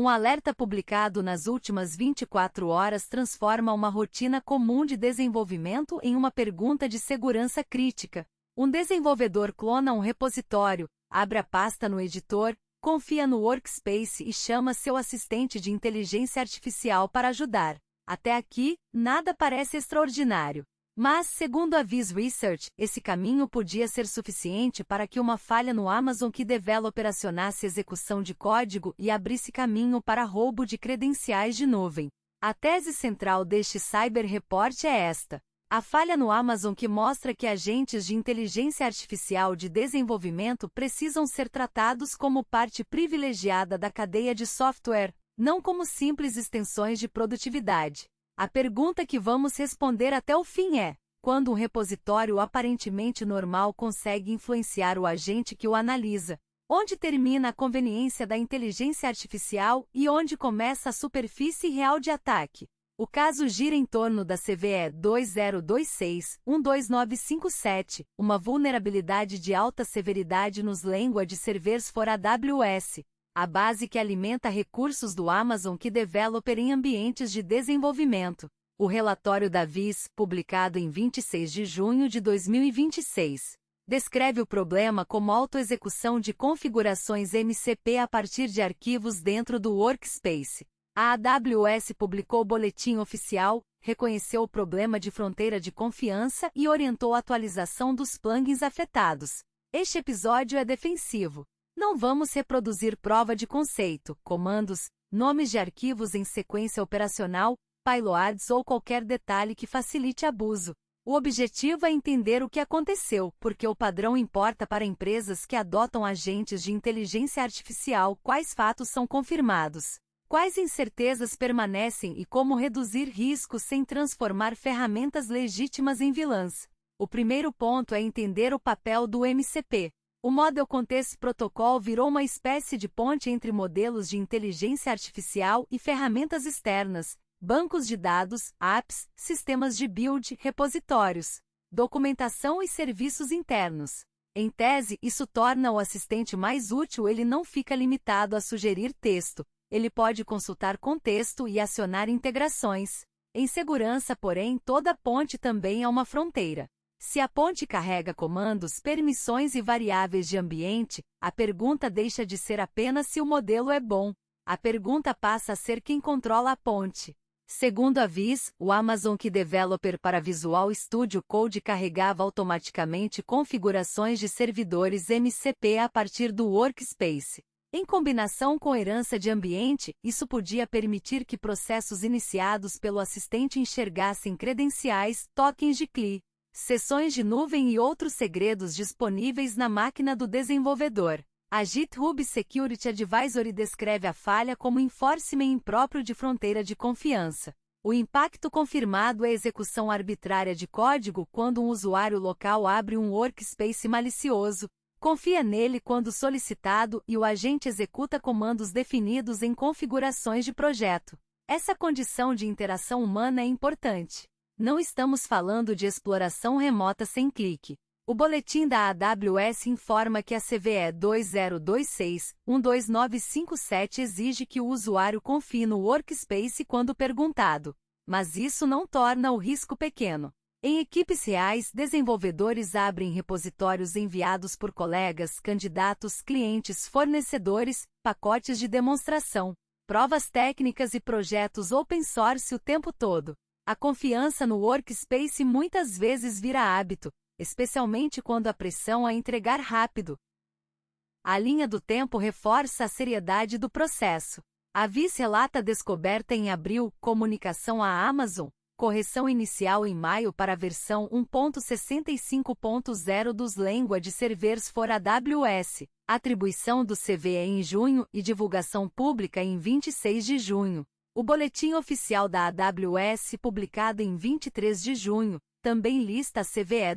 Um alerta publicado nas últimas 24 horas transforma uma rotina comum de desenvolvimento em uma pergunta de segurança crítica. Um desenvolvedor clona um repositório, abre a pasta no editor, confia no Workspace e chama seu assistente de inteligência artificial para ajudar. Até aqui, nada parece extraordinário. Mas, segundo a Viz Research, esse caminho podia ser suficiente para que uma falha no Amazon Key Developer acionasse execução de código e abrisse caminho para roubo de credenciais de nuvem. A tese central deste Cyber Report é esta. A falha no Amazon Key mostra que agentes de inteligência artificial de desenvolvimento precisam ser tratados como parte privilegiada da cadeia de software, não como simples extensões de produtividade. A pergunta que vamos responder até o fim é: quando um repositório aparentemente normal consegue influenciar o agente que o analisa? Onde termina a conveniência da inteligência artificial e onde começa a superfície real de ataque? O caso gira em torno da CVE 2026-12957, uma vulnerabilidade de alta severidade nos Language Servers for AWS. A base que alimenta recursos do Amazon Key Developer em ambientes de desenvolvimento. O relatório da Viz, publicado em 26 de junho de 2026, descreve o problema como autoexecução de configurações MCP a partir de arquivos dentro do Workspace. A AWS publicou o boletim oficial, reconheceu o problema de fronteira de confiança e orientou a atualização dos plugins afetados. Este episódio é defensivo. Não vamos reproduzir prova de conceito, comandos, nomes de arquivos em sequência operacional, payloads ou qualquer detalhe que facilite abuso. O objetivo é entender o que aconteceu, porque o padrão importa para empresas que adotam agentes de inteligência artificial, quais fatos são confirmados, quais incertezas permanecem e como reduzir riscos sem transformar ferramentas legítimas em vilãs. O primeiro ponto é entender o papel do MCP. O Model Context Protocol virou uma espécie de ponte entre modelos de inteligência artificial e ferramentas externas, bancos de dados, apps, sistemas de build, repositórios, documentação e serviços internos. Em tese, isso torna o assistente mais útil. Ele não fica limitado a sugerir texto, ele pode consultar contexto e acionar integrações. Em segurança, porém, toda ponte também é uma fronteira. Se a ponte carrega comandos, permissões e variáveis de ambiente, a pergunta deixa de ser apenas se o modelo é bom. A pergunta passa a ser quem controla a ponte. Segundo a Viz, o Amazon Key Developer para Visual Studio Code carregava automaticamente configurações de servidores MCP a partir do Workspace. Em combinação com herança de ambiente, isso podia permitir que processos iniciados pelo assistente enxergassem credenciais, tokens de CLI, seções de nuvem e outros segredos disponíveis na máquina do desenvolvedor. A GitHub Security Advisory descreve a falha como enforcement impróprio de fronteira de confiança. O impacto confirmado é execução arbitrária de código quando um usuário local abre um workspace malicioso, confia nele quando solicitado e o agente executa comandos definidos em configurações de projeto. Essa condição de interação humana é importante. Não estamos falando de exploração remota sem clique. O boletim da AWS informa que a CVE 2026-12957 exige que o usuário confie no Workspace quando perguntado, mas isso não torna o risco pequeno. Em equipes reais, desenvolvedores abrem repositórios enviados por colegas, candidatos, clientes, fornecedores, pacotes de demonstração, provas técnicas e projetos open source o tempo todo. A confiança no Workspace muitas vezes vira hábito, especialmente quando a pressão é entregar rápido. A linha do tempo reforça a seriedade do processo. A Viz relata a descoberta em abril, comunicação à Amazon, correção inicial em maio para a versão 1.65.0 dos Language Servers for AWS, atribuição do CVE em junho e divulgação pública em 26 de junho. O boletim oficial da AWS, publicado em 23 de junho, também lista a CVE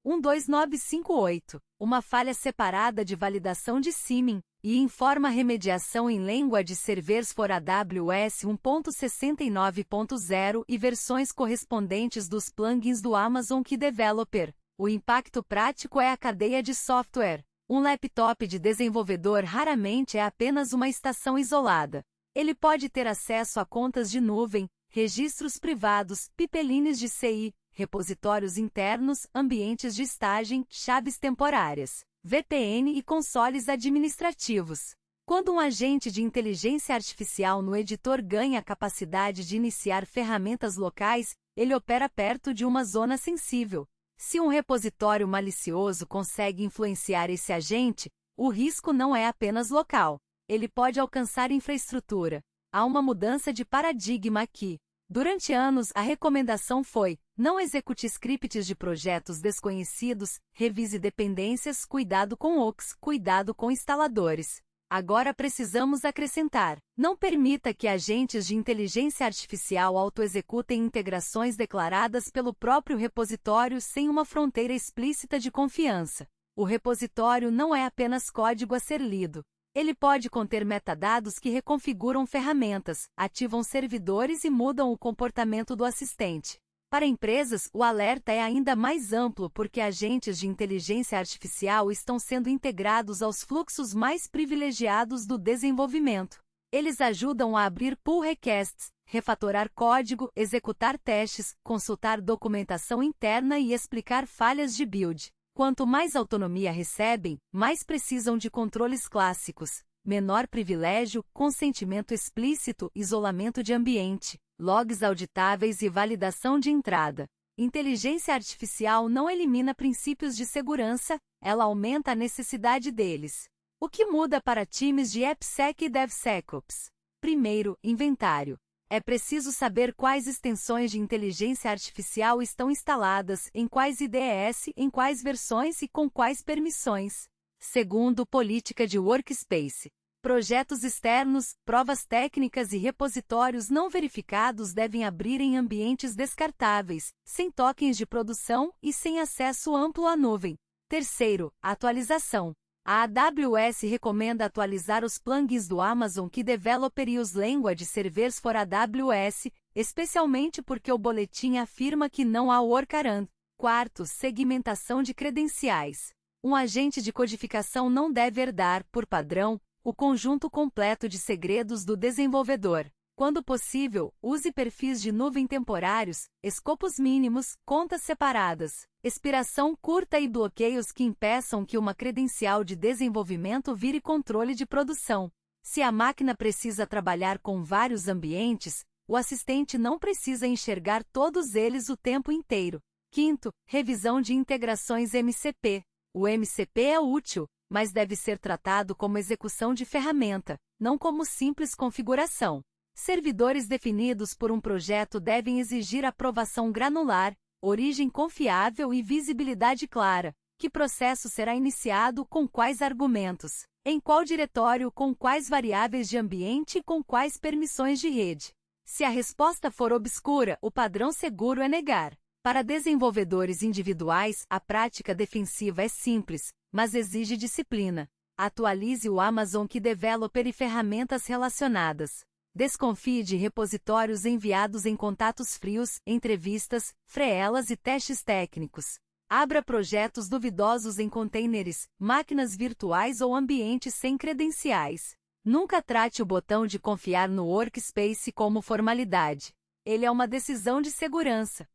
2026-12958, uma falha separada de validação de Siemens, e informa remediação em Language Servers for AWS 1.69.0 e versões correspondentes dos plugins do Amazon Key Developer. O impacto prático é a cadeia de software. Um laptop de desenvolvedor raramente é apenas uma estação isolada. Ele pode ter acesso a contas de nuvem, registros privados, pipelines de CI, repositórios internos, ambientes de estagem, chaves temporárias, VPN e consoles administrativos. Quando um agente de inteligência artificial no editor ganha a capacidade de iniciar ferramentas locais, ele opera perto de uma zona sensível. Se um repositório malicioso consegue influenciar esse agente, o risco não é apenas local. Ele pode alcançar infraestrutura. Há uma mudança de paradigma aqui. Durante anos, a recomendação foi: não execute scripts de projetos desconhecidos, revise dependências, cuidado com hooks, cuidado com instaladores. Agora precisamos acrescentar: não permita que agentes de inteligência artificial autoexecutem integrações declaradas pelo próprio repositório sem uma fronteira explícita de confiança. O repositório não é apenas código a ser lido. Ele pode conter metadados que reconfiguram ferramentas, ativam servidores e mudam o comportamento do assistente. Para empresas, o alerta é ainda mais amplo porque agentes de inteligência artificial estão sendo integrados aos fluxos mais privilegiados do desenvolvimento. Eles ajudam a abrir pull requests, refatorar código, executar testes, consultar documentação interna e explicar falhas de build. Quanto mais autonomia recebem, mais precisam de controles clássicos, menor privilégio, consentimento explícito, isolamento de ambiente, logs auditáveis e validação de entrada. Inteligência artificial não elimina princípios de segurança, ela aumenta a necessidade deles. O que muda para times de AppSec e DevSecOps? Primeiro, inventário. É preciso saber quais extensões de inteligência artificial estão instaladas, em quais IDEs, em quais versões e com quais permissões. Segundo, política de workspace. Projetos externos, provas técnicas e repositórios não verificados devem abrir em ambientes descartáveis, sem tokens de produção e sem acesso amplo à nuvem. Terceiro, atualização. A AWS recomenda atualizar os plugins do Amazon Key Developer e os Language Servers for AWS, especialmente porque o boletim afirma que não há workaround. Quarto, segmentação de credenciais. Um agente de codificação não deve herdar, por padrão, o conjunto completo de segredos do desenvolvedor. Quando possível, use perfis de nuvem temporários, escopos mínimos, contas separadas, expiração curta e bloqueios que impeçam que uma credencial de desenvolvimento vire controle de produção. Se a máquina precisa trabalhar com vários ambientes, o assistente não precisa enxergar todos eles o tempo inteiro. Quinto, revisão de integrações MCP. O MCP é útil, mas deve ser tratado como execução de ferramenta, não como simples configuração. Servidores definidos por um projeto devem exigir aprovação granular, origem confiável e visibilidade clara. Que processo será iniciado com quais argumentos? Em qual diretório com quais variáveis de ambiente e com quais permissões de rede? Se a resposta for obscura, o padrão seguro é negar. Para desenvolvedores individuais, a prática defensiva é simples, mas exige disciplina. Atualize o Amazon Key Developer e ferramentas relacionadas. Desconfie de repositórios enviados em contatos frios, entrevistas, freelas e testes técnicos. Abra projetos duvidosos em containers, máquinas virtuais ou ambientes sem credenciais. Nunca trate o botão de confiar no workspace como formalidade. Ele é uma decisão de segurança.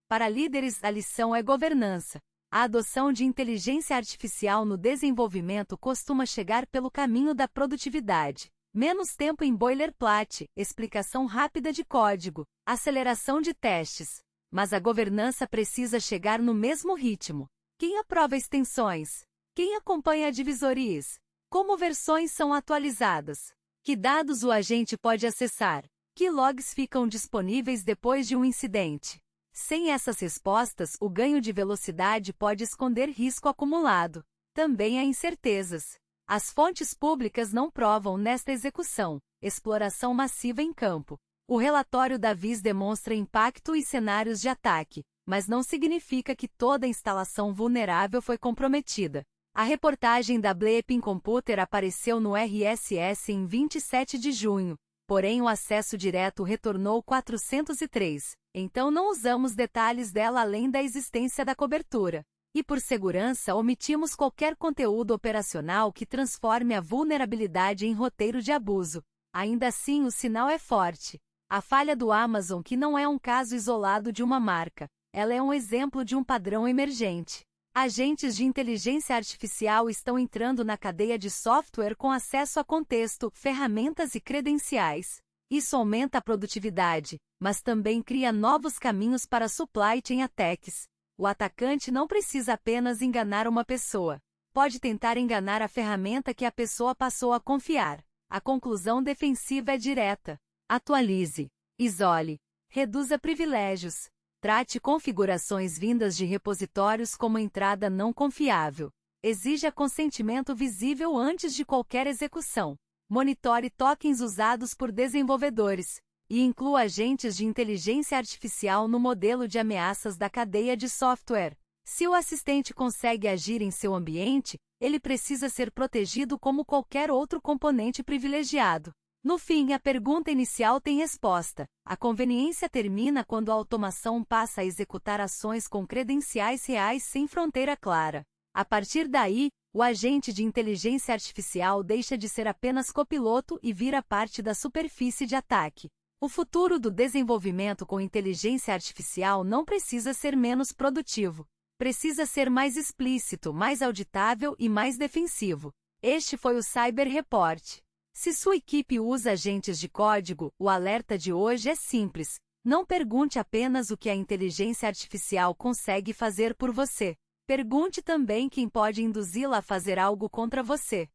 Para líderes, a lição é governança. A adoção de inteligência artificial no desenvolvimento costuma chegar pelo caminho da produtividade. Menos tempo em boilerplate, explicação rápida de código, aceleração de testes. Mas a governança precisa chegar no mesmo ritmo. Quem aprova extensões? Quem acompanha divisorias? Como versões são atualizadas? Que dados o agente pode acessar? Que logs ficam disponíveis depois de um incidente? Sem essas respostas, o ganho de velocidade pode esconder risco acumulado. Também há incertezas. As fontes públicas não provam nesta execução. Exploração massiva em campo. O relatório da VIS demonstra impacto e cenários de ataque, mas não significa que toda a instalação vulnerável foi comprometida. A reportagem da Bleeping Computer apareceu no RSS em 27 de junho, porém o acesso direto retornou 403, então não usamos detalhes dela além da existência da cobertura. E por segurança omitimos qualquer conteúdo operacional que transforme a vulnerabilidade em roteiro de abuso. Ainda assim, o sinal é forte. A falha do Amazon que não é um caso isolado de uma marca, ela é um exemplo de um padrão emergente. Agentes de inteligência artificial estão entrando na cadeia de software com acesso a contexto, ferramentas e credenciais. Isso aumenta a produtividade, mas também cria novos caminhos para supply chain attacks. O atacante não precisa apenas enganar uma pessoa. Pode tentar enganar a ferramenta que a pessoa passou a confiar. A conclusão defensiva é direta. Atualize, isole, reduza privilégios. Trate configurações vindas de repositórios como entrada não confiável. Exija consentimento visível antes de qualquer execução. Monitore tokens usados por desenvolvedores. E inclua agentes de inteligência artificial no modelo de ameaças da cadeia de software. Se o assistente consegue agir em seu ambiente, ele precisa ser protegido como qualquer outro componente privilegiado. No fim, a pergunta inicial tem resposta. A conveniência termina quando a automação passa a executar ações com credenciais reais sem fronteira clara. A partir daí, o agente de inteligência artificial deixa de ser apenas copiloto e vira parte da superfície de ataque. O futuro do desenvolvimento com inteligência artificial não precisa ser menos produtivo. Precisa ser mais explícito, mais auditável e mais defensivo. Este foi o Cyber Report. Se sua equipe usa agentes de código, o alerta de hoje é simples. Não pergunte apenas o que a inteligência artificial consegue fazer por você. Pergunte também quem pode induzi-la a fazer algo contra você.